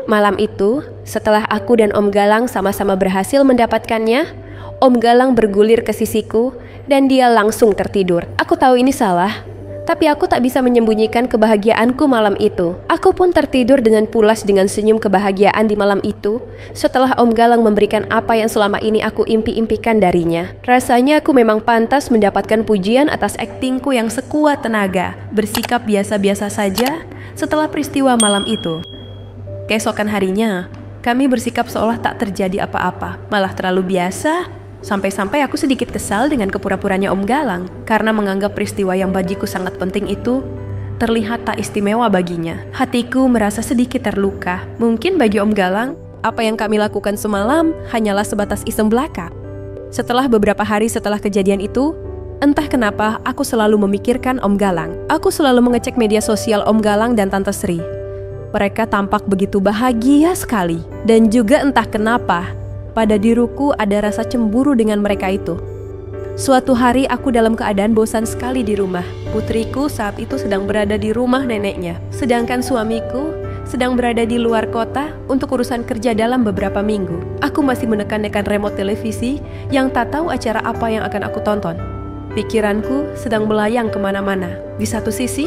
Malam itu, setelah aku dan Om Galang sama-sama berhasil mendapatkannya, Om Galang bergulir ke sisiku dan dia langsung tertidur. Aku tahu ini salah, tapi aku tak bisa menyembunyikan kebahagiaanku malam itu. Aku pun tertidur dengan pulas dengan senyum kebahagiaan di malam itu setelah Om Galang memberikan apa yang selama ini aku impi-impikan darinya. Rasanya aku memang pantas mendapatkan pujian atas aktingku yang sekuat tenaga, bersikap biasa-biasa saja setelah peristiwa malam itu. Keesokan harinya, kami bersikap seolah tak terjadi apa-apa, malah terlalu biasa. Sampai-sampai aku sedikit kesal dengan kepura-puranya Om Galang karena menganggap peristiwa yang bagiku sangat penting itu terlihat tak istimewa baginya. Hatiku merasa sedikit terluka. Mungkin bagi Om Galang, apa yang kami lakukan semalam hanyalah sebatas iseng belaka. Setelah beberapa hari setelah kejadian itu, entah kenapa aku selalu memikirkan Om Galang. Aku selalu mengecek media sosial Om Galang dan Tante Sri. Mereka tampak begitu bahagia sekali. Dan juga entah kenapa, pada diriku ada rasa cemburu dengan mereka itu. Suatu hari aku dalam keadaan bosan sekali di rumah. Putriku saat itu sedang berada di rumah neneknya. Sedangkan suamiku sedang berada di luar kota untuk urusan kerja dalam beberapa minggu. Aku masih menekan-nekan remote televisi yang tak tahu acara apa yang akan aku tonton. Pikiranku sedang melayang kemana-mana. Di satu sisi,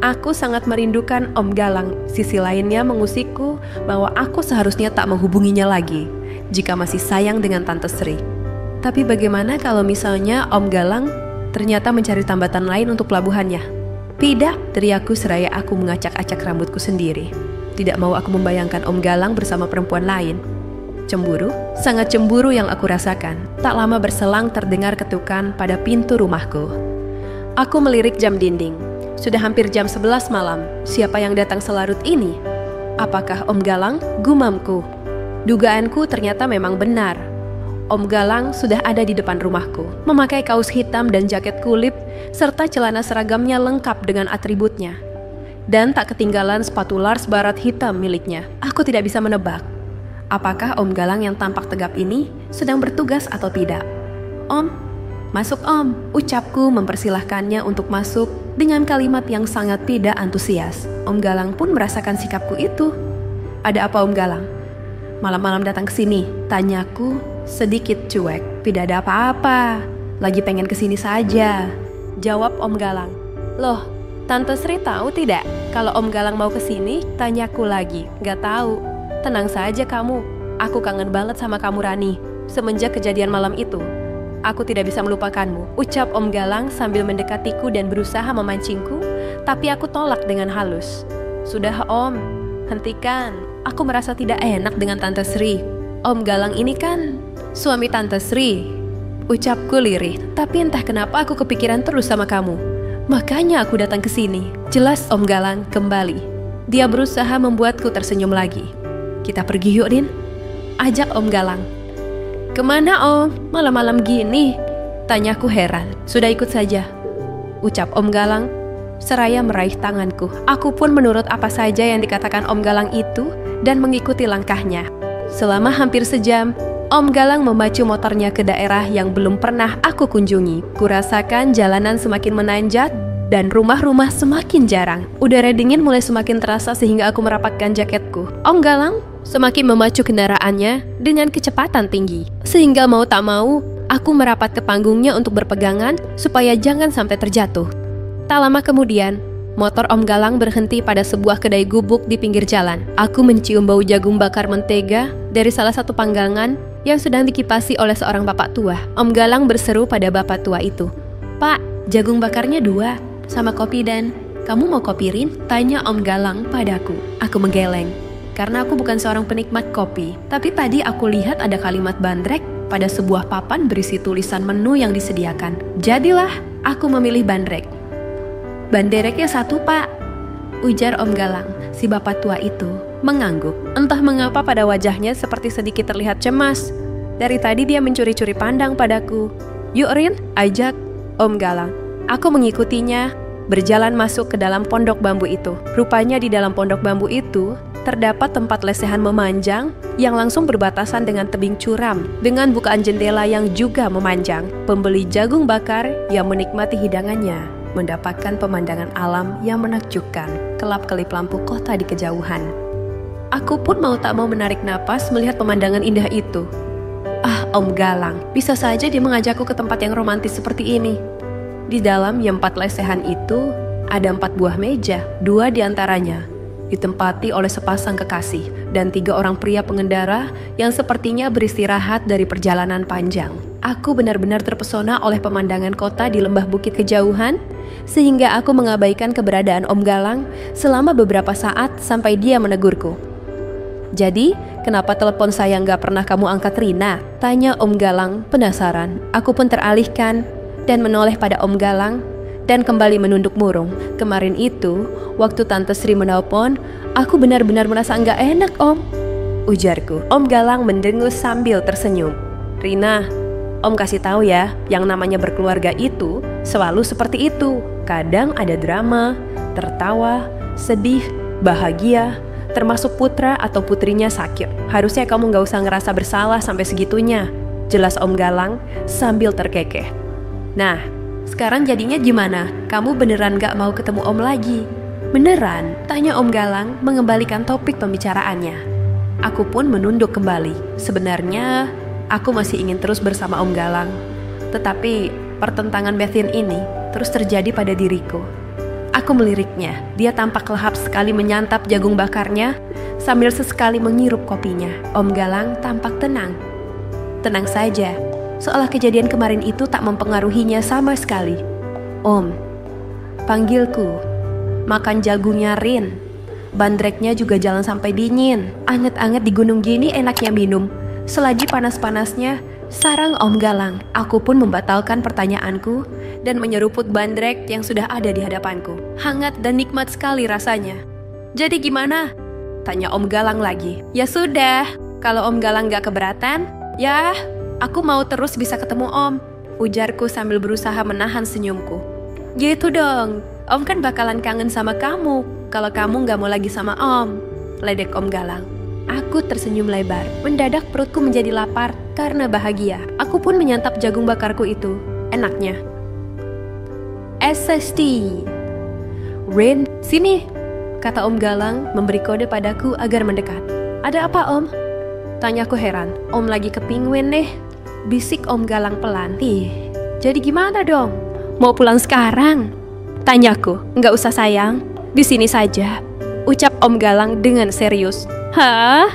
aku sangat merindukan Om Galang. Sisi lainnya mengusikku bahwa aku seharusnya tak menghubunginya lagi jika masih sayang dengan Tante Sri. Tapi bagaimana kalau misalnya Om Galang ternyata mencari tambatan lain untuk pelabuhannya? Tidak, teriakku seraya aku mengacak-acak rambutku sendiri. Tidak mau aku membayangkan Om Galang bersama perempuan lain. Cemburu, sangat cemburu yang aku rasakan. Tak lama berselang terdengar ketukan pada pintu rumahku. Aku melirik jam dinding. Sudah hampir jam 11 malam. Siapa yang datang selarut ini? Apakah Om Galang? Gumamku. Dugaanku ternyata memang benar. Om Galang sudah ada di depan rumahku, memakai kaos hitam dan jaket kulit, serta celana seragamnya lengkap dengan atributnya. Dan tak ketinggalan sepatu Lars Barat hitam miliknya. Aku tidak bisa menebak, apakah Om Galang yang tampak tegap ini sedang bertugas atau tidak. Om, masuk Om, ucapku mempersilahkannya untuk masuk dengan kalimat yang sangat tidak antusias. Om Galang pun merasakan sikapku itu. Ada apa Om Galang? Malam-malam datang ke sini, tanyaku sedikit cuek. Tidak ada apa-apa, lagi pengen kesini saja, jawab Om Galang. Loh, Tante Sri tahu tidak kalau Om Galang mau kesini? Tanyaku lagi. Gak tahu. Tenang saja kamu, aku kangen banget sama kamu Rani. Semenjak kejadian malam itu, aku tidak bisa melupakanmu, ucap Om Galang sambil mendekatiku dan berusaha memancingku, tapi aku tolak dengan halus. Sudah Om, hentikan. Aku merasa tidak enak dengan Tante Sri. Om Galang ini kan suami Tante Sri, ucapku lirih. Tapi entah kenapa aku kepikiran terus sama kamu. Makanya aku datang ke sini. Jelas Om Galang kembali. Dia berusaha membuatku tersenyum lagi. Kita pergi yuk Rin, ajak Om Galang. Kemana Om? Malam-malam gini? Tanyaku heran. Sudah ikut saja, ucap Om Galang seraya meraih tanganku. Aku pun menurut apa saja yang dikatakan Om Galang itu dan mengikuti langkahnya. Selama hampir sejam, Om Galang memacu motornya ke daerah yang belum pernah aku kunjungi. Kurasakan jalanan semakin menanjak dan rumah-rumah semakin jarang. Udara dingin mulai semakin terasa sehingga aku merapatkan jaketku. Om Galang semakin memacu kendaraannya dengan kecepatan tinggi. Sehingga mau tak mau, aku merapat ke panggungnya untuk berpegangan supaya jangan sampai terjatuh. Tak lama kemudian, motor Om Galang berhenti pada sebuah kedai gubuk di pinggir jalan. Aku mencium bau jagung bakar mentega dari salah satu panggangan yang sedang dikipasi oleh seorang bapak tua. Om Galang berseru pada bapak tua itu, "Pak, jagung bakarnya 2, sama kopi dan..." "Kamu mau kopi Rin?" tanya Om Galang padaku. Aku menggeleng, karena aku bukan seorang penikmat kopi. Tapi tadi aku lihat ada kalimat bandrek pada sebuah papan berisi tulisan menu yang disediakan. Jadilah aku memilih bandrek. "Bandereknya 1 Pak," ujar Om Galang. Si bapak tua itu mengangguk. Entah mengapa pada wajahnya seperti sedikit terlihat cemas. Dari tadi dia mencuri-curi pandang padaku. "Yuk Rin," ajak Om Galang. Aku mengikutinya, berjalan masuk ke dalam pondok bambu itu. Rupanya di dalam pondok bambu itu terdapat tempat lesehan memanjang yang langsung berbatasan dengan tebing curam dengan bukaan jendela yang juga memanjang. Pembeli jagung bakar yang menikmati hidangannya mendapatkan pemandangan alam yang menakjubkan, kelap-kelip lampu kota di kejauhan. Aku pun mau tak mau menarik napas melihat pemandangan indah itu. Ah, Om Galang, bisa saja dia mengajakku ke tempat yang romantis seperti ini. Di dalam yang 4 lesehan itu, ada 4 buah meja, 2 diantaranya ditempati oleh sepasang kekasih dan 3 orang pria pengendara yang sepertinya beristirahat dari perjalanan panjang. Aku benar-benar terpesona oleh pemandangan kota di lembah bukit kejauhan, sehingga aku mengabaikan keberadaan Om Galang selama beberapa saat sampai dia menegurku. "Jadi, kenapa telepon saya nggak pernah kamu angkat, Rina?" Tanya Om Galang penasaran. Aku pun teralihkan dan menoleh pada Om Galang dan kembali menunduk murung. Kemarin itu, waktu Tante Sri menelpon, aku benar-benar merasa nggak enak, Om, ujarku. Om Galang mendengus sambil tersenyum. "Rina, Om kasih tahu ya, yang namanya berkeluarga itu selalu seperti itu. Kadang ada drama, tertawa, sedih, bahagia, termasuk putra atau putrinya sakit. Harusnya kamu gak usah ngerasa bersalah sampai segitunya," jelas Om Galang sambil terkekeh. "Nah, sekarang jadinya gimana? Kamu beneran gak mau ketemu Om lagi?" "Beneran?" tanya Om Galang mengembalikan topik pembicaraannya. Aku pun menunduk kembali. Sebenarnya aku masih ingin terus bersama Om Galang, tetapi pertentangan batin ini terus terjadi pada diriku. Aku meliriknya. Dia tampak lahap sekali menyantap jagung bakarnya sambil sesekali menghirup kopinya. Om Galang tampak tenang. Tenang saja, seolah kejadian kemarin itu tak mempengaruhinya sama sekali. "Om," panggilku. "Makan jagungnya, Rin. Bandreknya juga jangan sampai dingin. Anget-anget di gunung gini enaknya minum. Selagi panas-panasnya," sarang Om Galang. Aku pun membatalkan pertanyaanku dan menyeruput bandrek yang sudah ada di hadapanku. Hangat dan nikmat sekali rasanya. "Jadi gimana?" tanya Om Galang lagi. "Ya sudah, kalau Om Galang gak keberatan, ya aku mau terus bisa ketemu Om," ujarku sambil berusaha menahan senyumku. "Gitu dong, Om kan bakalan kangen sama kamu kalau kamu gak mau lagi sama Om," ledek Om Galang. Aku tersenyum lebar. Mendadak perutku menjadi lapar karena bahagia. Aku pun menyantap jagung bakarku itu. Enaknya. "SST, Rin, sini," kata Om Galang memberi kode padaku agar mendekat. "Ada apa, Om?" tanyaku heran. "Om lagi kepingin nih," bisik Om Galang pelan. "Ih, jadi gimana dong? Mau pulang sekarang?" tanyaku. "Nggak usah sayang, di sini saja," ucap Om Galang dengan serius. "Hah?"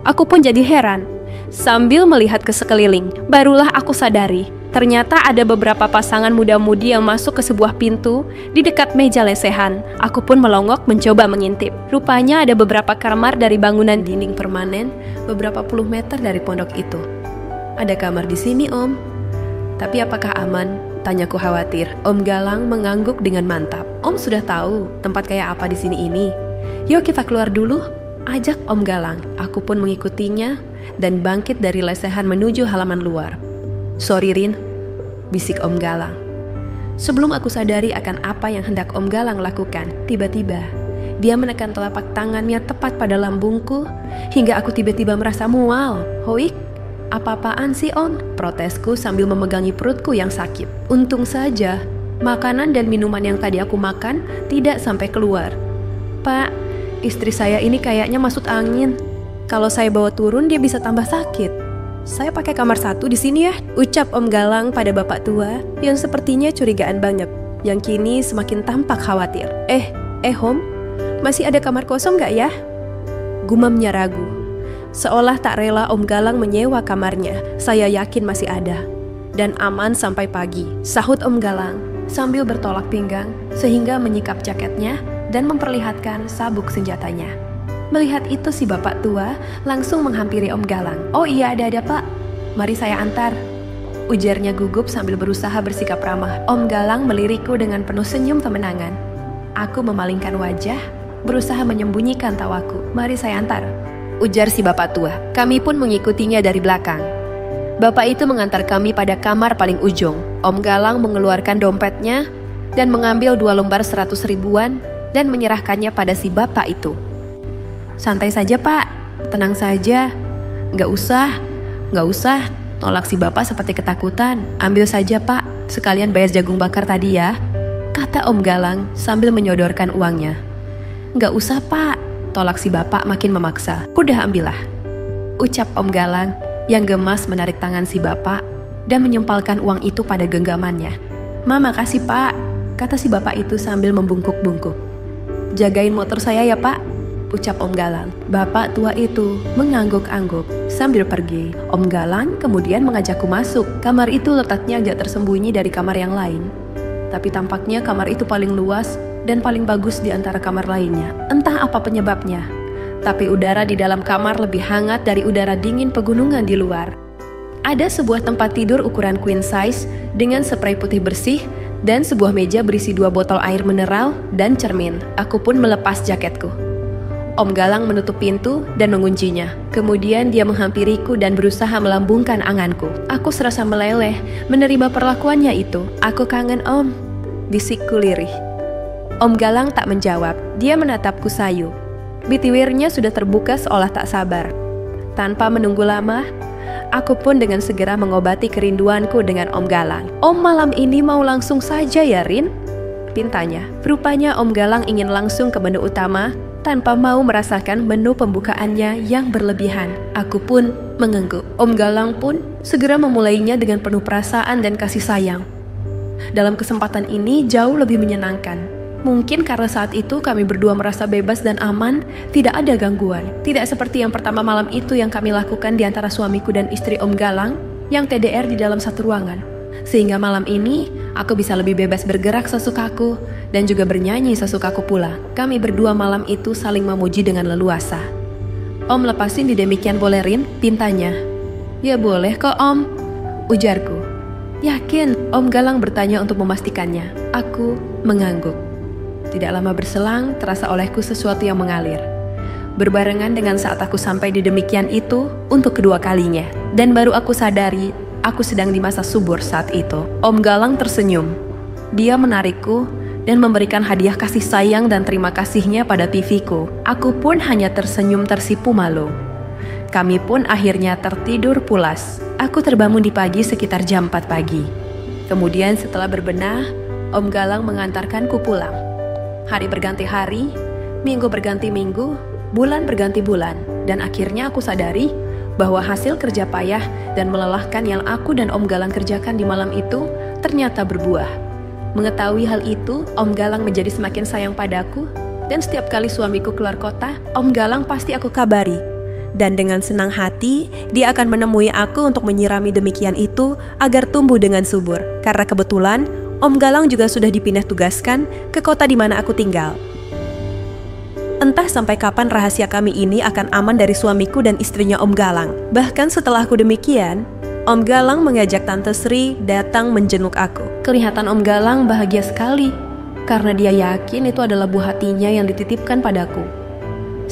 Aku pun jadi heran. Sambil melihat ke sekeliling, barulah aku sadari ternyata ada beberapa pasangan muda-mudi yang masuk ke sebuah pintu di dekat meja lesehan. Aku pun melongok mencoba mengintip. Rupanya ada beberapa kamar dari bangunan dinding permanen beberapa puluh meter dari pondok itu. "Ada kamar di sini, Om. Tapi apakah aman?" tanyaku khawatir. Om Galang mengangguk dengan mantap. "Om sudah tahu tempat kayak apa di sini ini. Yuk kita keluar dulu," ajak Om Galang. Aku pun mengikutinya dan bangkit dari lesehan menuju halaman luar. "Sorry, Rin," bisik Om Galang. Sebelum aku sadari akan apa yang hendak Om Galang lakukan, tiba-tiba dia menekan telapak tangannya tepat pada lambungku hingga aku tiba-tiba merasa mual. "Hoik, apa-apaan sih, Om?" protesku sambil memegangi perutku yang sakit. Untung saja makanan dan minuman yang tadi aku makan tidak sampai keluar. "Pak, istri saya ini kayaknya masuk angin. Kalau saya bawa turun dia bisa tambah sakit. Saya pakai kamar 1 di sini ya," ucap Om Galang pada bapak tua yang sepertinya curigaan banget, yang kini semakin tampak khawatir. Om, masih ada kamar kosong gak ya?" gumamnya ragu. Seolah tak rela Om Galang menyewa kamarnya. "Saya yakin masih ada dan aman sampai pagi," sahut Om Galang sambil bertolak pinggang sehingga menyikap jaketnya dan memperlihatkan sabuk senjatanya. Melihat itu si bapak tua langsung menghampiri Om Galang. "Oh iya, ada Pak. Mari saya antar," ujarnya gugup sambil berusaha bersikap ramah. Om Galang melirikku dengan penuh senyum kemenangan. Aku memalingkan wajah, berusaha menyembunyikan tawaku. "Mari saya antar," ujar si bapak tua. Kami pun mengikutinya dari belakang. Bapak itu mengantar kami pada kamar paling ujung. Om Galang mengeluarkan dompetnya dan mengambil 2 lembar 100 ribuan dan menyerahkannya pada si bapak itu. "Santai saja, Pak. Tenang saja." Nggak usah," tolak si bapak seperti ketakutan. "Ambil saja, Pak. Sekalian bayar jagung bakar tadi ya," kata Om Galang sambil menyodorkan uangnya. "Nggak usah, Pak. tolak si bapak makin memaksa. "Udah ambillah," ucap Om Galang yang gemas menarik tangan si bapak dan menyempalkan uang itu pada genggamannya. "Mama kasih pak," kata si bapak itu sambil membungkuk-bungkuk. "Jagain motor saya ya pak," ucap Om Galang. Bapak tua itu mengangguk-angguk sambil pergi. Om Galang kemudian mengajakku masuk. Kamar itu letaknya agak tersembunyi dari kamar yang lain. Tapi tampaknya kamar itu paling luas dan paling bagus di antara kamar lainnya. Entah apa penyebabnya, tapi udara di dalam kamar lebih hangat dari udara dingin pegunungan di luar. Ada sebuah tempat tidur ukuran queen size dengan spray putih bersih dan sebuah meja berisi 2 botol air mineral dan cermin. Aku pun melepas jaketku. Om Galang menutup pintu dan menguncinya. Kemudian dia menghampiriku dan berusaha melambungkan anganku. Aku serasa meleleh menerima perlakuannya itu. "Aku kangen Om," bisikku lirih. Om Galang tak menjawab. Dia menatapku sayu. Bitiwirnya sudah terbuka seolah tak sabar. Tanpa menunggu lama, aku pun dengan segera mengobati kerinduanku dengan Om Galang. "Om malam ini mau langsung saja ya, Rin?" pintanya. Rupanya Om Galang ingin langsung ke menu utama tanpa mau merasakan menu pembukaannya yang berlebihan. Aku pun mengangguk. Om Galang pun segera memulainya dengan penuh perasaan dan kasih sayang. Dalam kesempatan ini jauh lebih menyenangkan. Mungkin karena saat itu kami berdua merasa bebas dan aman, tidak ada gangguan. Tidak seperti yang pertama malam itu yang kami lakukan di antara suamiku dan istri Om Galang yang TDR di dalam satu ruangan. Sehingga malam ini aku bisa lebih bebas bergerak sesukaku dan juga bernyanyi sesukaku pula. Kami berdua malam itu saling memuji dengan leluasa. "Om lepasin di demikian boleh Rin?" pintanya. "Ya boleh kok Om," ujarku. "Yakin?" Om Galang bertanya untuk memastikannya. Aku mengangguk. Tidak lama berselang, terasa olehku sesuatu yang mengalir. Berbarengan dengan saat aku sampai di demikian itu untuk kedua kalinya. Dan baru aku sadari, aku sedang di masa subur saat itu. Om Galang tersenyum. Dia menarikku dan memberikan hadiah kasih sayang dan terima kasihnya pada TV-ku. Aku pun hanya tersenyum tersipu malu. Kami pun akhirnya tertidur pulas. Aku terbangun di pagi sekitar jam 4 pagi. Kemudian setelah berbenah, Om Galang mengantarkanku pulang. Hari berganti hari, minggu berganti minggu, bulan berganti bulan, dan akhirnya aku sadari bahwa hasil kerja payah dan melelahkan yang aku dan Om Galang kerjakan di malam itu ternyata berbuah. Mengetahui hal itu, Om Galang menjadi semakin sayang padaku, dan setiap kali suamiku keluar kota, Om Galang pasti aku kabari. Dan dengan senang hati, dia akan menemui aku untuk menyirami demikian itu agar tumbuh dengan subur. Karena kebetulan, Om Galang juga sudah dipindah tugaskan ke kota di mana aku tinggal. Entah sampai kapan rahasia kami ini akan aman dari suamiku dan istrinya Om Galang. Bahkan setelah aku demikian, Om Galang mengajak Tante Sri datang menjenguk aku. Kelihatan Om Galang bahagia sekali, karena dia yakin itu adalah buah hatinya yang dititipkan padaku.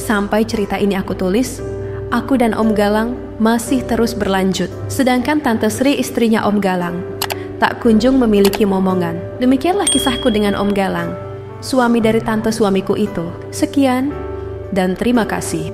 Sampai cerita ini aku tulis, aku dan Om Galang masih terus berlanjut. Sedangkan Tante Sri istrinya Om Galang tak kunjung memiliki momongan. Demikianlah kisahku dengan Om Galang, suami dari tante suamiku itu. Sekian dan terima kasih.